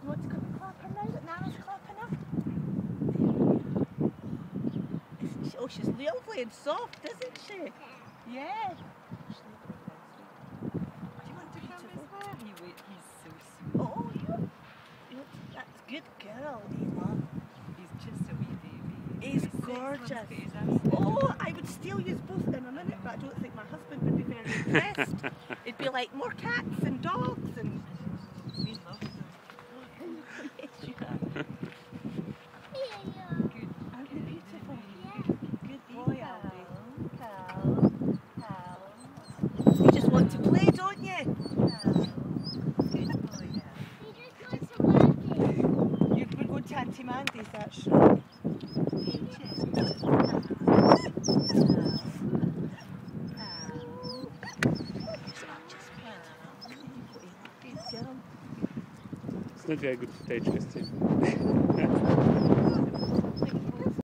You want to come and clap her now that Nana's clapping her? Isn't she? Oh, she's lovely and soft, isn't she? Yeah. Do you want to come as well? He's so sweet. Oh, that's good girl, Ela. He's just a wee baby. He's gorgeous. Oh, I would steal you both in a minute, but I don't think my husband would be very impressed. It'd be like more cats and dogs and... We love them. Yes, you are. Good. Aren't they beautiful? Good boy, Albie. Cal. You just want to play, don't you? Good boy. We're going to Auntie Mandy's, that's right. Good girl. It's not very good footage, Christine.